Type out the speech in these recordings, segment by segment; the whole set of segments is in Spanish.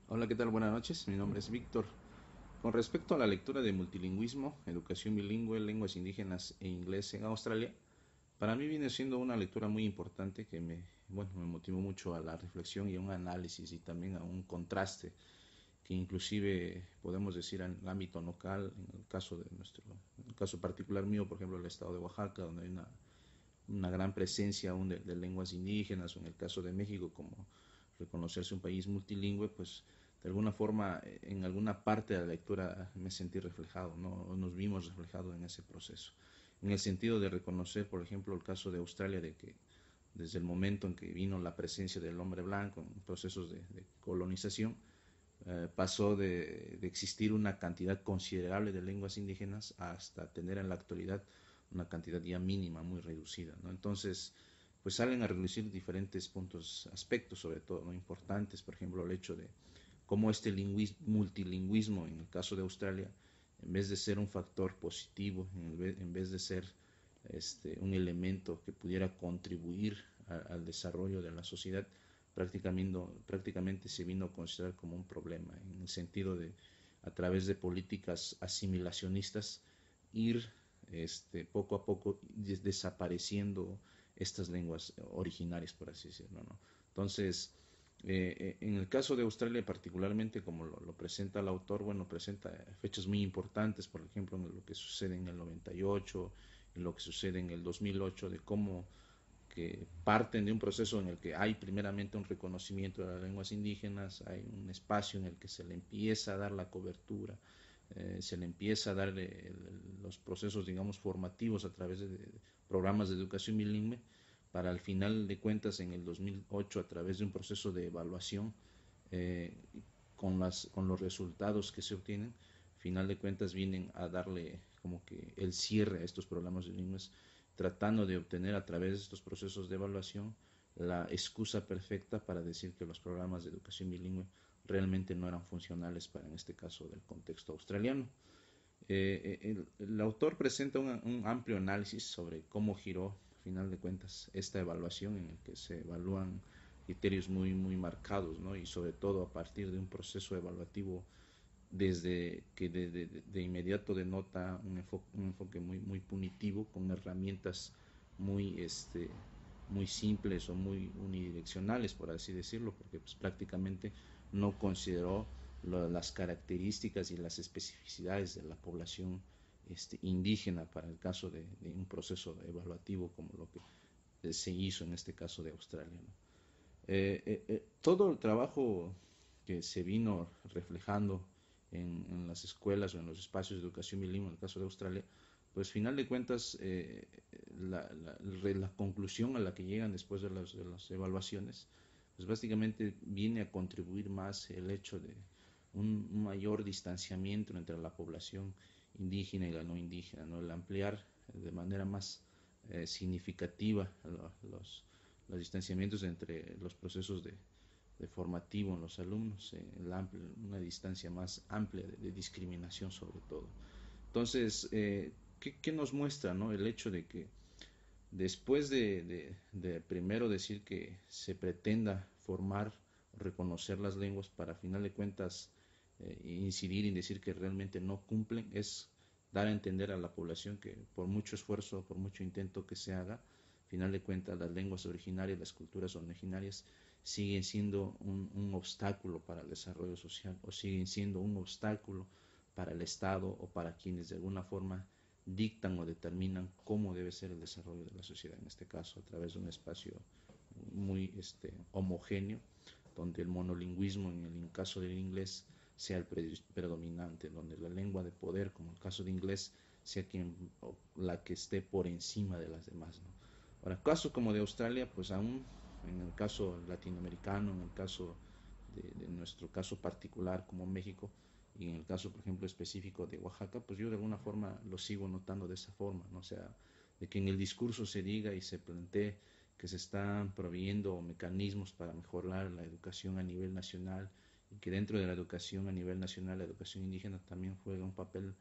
Hola, ¿qué tal? Buenas noches. Mi nombre es Víctor. Con respecto a la lectura de multilingüismo, educación bilingüe, lenguas indígenas e inglés en Australia, para mí viene siendo una lectura muy importante que me motivó mucho a la reflexión y a un análisis y también a un contraste que inclusive podemos decir en el ámbito local, en el caso en el caso particular mío, por ejemplo, el estado de Oaxaca, donde hay una gran presencia aún de lenguas indígenas, o en el caso de México, como reconocerse un país multilingüe, pues de alguna forma, en alguna parte de la lectura me sentí reflejado, ¿no? Nos vimos reflejados en ese proceso. En el sentido de reconocer, por ejemplo, el caso de Australia, de que desde el momento en que vino la presencia del hombre blanco en procesos de colonización, pasó de existir una cantidad considerable de lenguas indígenas hasta tener en la actualidad una cantidad ya mínima, muy reducida, ¿no? Entonces, pues salen a reducir diferentes puntos, aspectos sobre todo, ¿no? Importantes, por ejemplo, el hecho de cómo este multilingüismo, en el caso de Australia, en vez de ser un factor positivo, en vez de ser un elemento que pudiera contribuir al desarrollo de la sociedad, prácticamente se vino a considerar como un problema, en el sentido de, a través de políticas asimilacionistas, ir poco a poco desapareciendo estas lenguas originarias, por así decirlo, ¿no? Entonces, en el caso de Australia particularmente, como lo presenta el autor, bueno, presenta fechas muy importantes, por ejemplo, en lo que sucede en el 98, en lo que sucede en el 2008, de cómo que parten de un proceso en el que hay primeramente un reconocimiento de las lenguas indígenas, hay un espacio en el que se le empieza a dar la cobertura, se le empieza a dar los procesos, digamos, formativos a través de programas de educación bilingüe, para al final de cuentas en el 2008 a través de un proceso de evaluación, eh, con los resultados que se obtienen, final de cuentas vienen a darle como que el cierre a estos programas bilingües, tratando de obtener a través de estos procesos de evaluación la excusa perfecta para decir que los programas de educación bilingüe realmente no eran funcionales para, en este caso, del contexto australiano. El autor presenta un amplio análisis sobre cómo giró, a final de cuentas, esta evaluación en el que se evalúan criterios muy marcados, ¿no? Y sobre todo a partir de un proceso evaluativo desde que de inmediato denota un enfoque muy punitivo, con herramientas muy, muy simples o muy unidireccionales, por así decirlo, porque pues, prácticamente no consideró las características y las especificidades de la población indígena para el caso de un proceso evaluativo como lo que se hizo en este caso de Australia, ¿no? Todo el trabajo que se vino reflejando en las escuelas o en los espacios de educación bilingüe, en el caso de Australia, pues final de cuentas la conclusión a la que llegan después de las evaluaciones, pues básicamente viene a contribuir más el hecho de un mayor distanciamiento entre la población indígena y la no indígena, ¿no? El ampliar de manera más significativa los distanciamientos entre los procesos de formativo en los alumnos, una distancia más amplia de discriminación sobre todo. Entonces, ¿qué nos muestra, no? El hecho de que después de primero decir que se pretenda formar, reconocer las lenguas para, a final de cuentas, incidir y decir que realmente no cumplen, es dar a entender a la población que por mucho esfuerzo, por mucho intento que se haga, a final de cuentas las lenguas originarias, las culturas originarias siguen siendo un obstáculo para el desarrollo social, o siguen siendo un obstáculo para el Estado o para quienes de alguna forma dictan o determinan cómo debe ser el desarrollo de la sociedad, en este caso a través de un espacio muy homogéneo, donde el monolingüismo, en el caso del inglés, sea el predominante, donde la lengua de poder, como el caso de inglés, sea la que esté por encima de las demás, ¿no? Ahora, caso como de Australia, pues aún en el caso latinoamericano, en el caso de nuestro caso particular como México, y en el caso, por ejemplo, específico de Oaxaca, pues yo de alguna forma lo sigo notando de esa forma, ¿no? O sea, de que en el discurso se diga y se plantee que se están proveyendo mecanismos para mejorar la educación a nivel nacional, y que dentro de la educación a nivel nacional, la educación indígena también juega un papel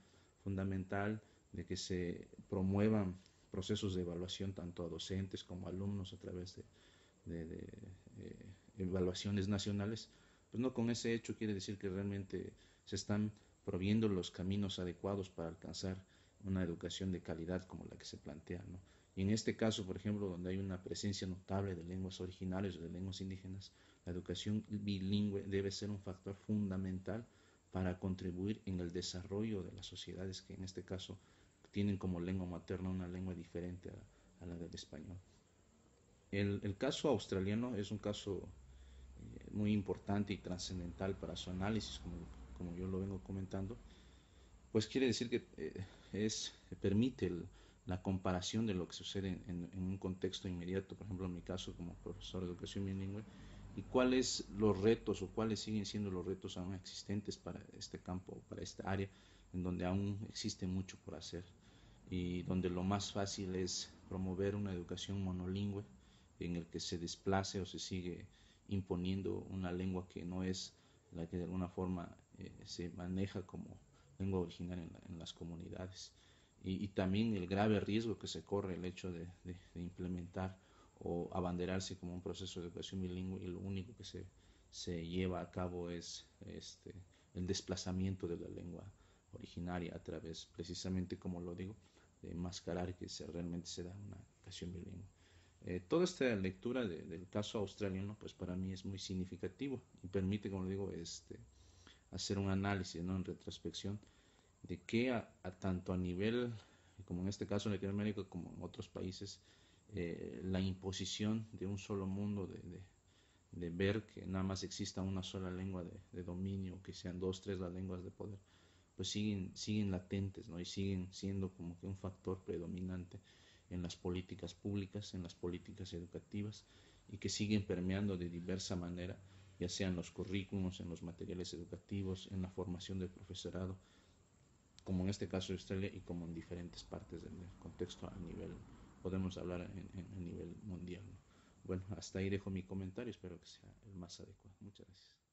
fundamental, de que se promuevan procesos de evaluación tanto a docentes como a alumnos a través de evaluaciones nacionales, pues no con ese hecho quiere decir que realmente se están proviendo los caminos adecuados para alcanzar una educación de calidad como la que se plantea, ¿no? Y en este caso, por ejemplo, donde hay una presencia notable de lenguas originales o de lenguas indígenas, la educación bilingüe debe ser un factor fundamental para contribuir en el desarrollo de las sociedades que en este caso tienen como lengua materna una lengua diferente a la del español. El caso australiano es un caso muy importante y trascendental para su análisis, como yo lo vengo comentando, pues quiere decir que permite la comparación de lo que sucede en un contexto inmediato, por ejemplo en mi caso como profesor de educación bilingüe, y cuáles los retos o cuáles siguen siendo los retos aún existentes para este campo, para esta área, en donde aún existe mucho por hacer y donde lo más fácil es promover una educación monolingüe en el que se desplace o se sigue imponiendo una lengua que no es la que de alguna forma se maneja como lengua originaria en las comunidades. Y también el grave riesgo que se corre el hecho de implementar o abanderarse como un proceso de educación bilingüe y lo único que se lleva a cabo es el desplazamiento de la lengua originaria a través, precisamente como lo digo, de enmascarar que realmente se da una educación bilingüe. Toda esta lectura del caso australiano, pues para mí es muy significativo y permite, como digo, hacer un análisis, ¿no? En retrospección de que tanto a nivel, como en este caso en Latinoamérica, como en otros países, la imposición de un solo mundo, de ver que nada más exista una sola lengua de dominio, que sean dos, tres las lenguas de poder, pues siguen latentes, ¿no? Y siguen siendo como que un factor predominante en las políticas públicas, en las políticas educativas, y que siguen permeando de diversa manera, ya sea en los currículums, en los materiales educativos, en la formación del profesorado, como en este caso de Australia y como en diferentes partes del contexto a nivel, podemos hablar a nivel mundial, ¿no? Bueno, hasta ahí dejo mi comentario, espero que sea el más adecuado. Muchas gracias.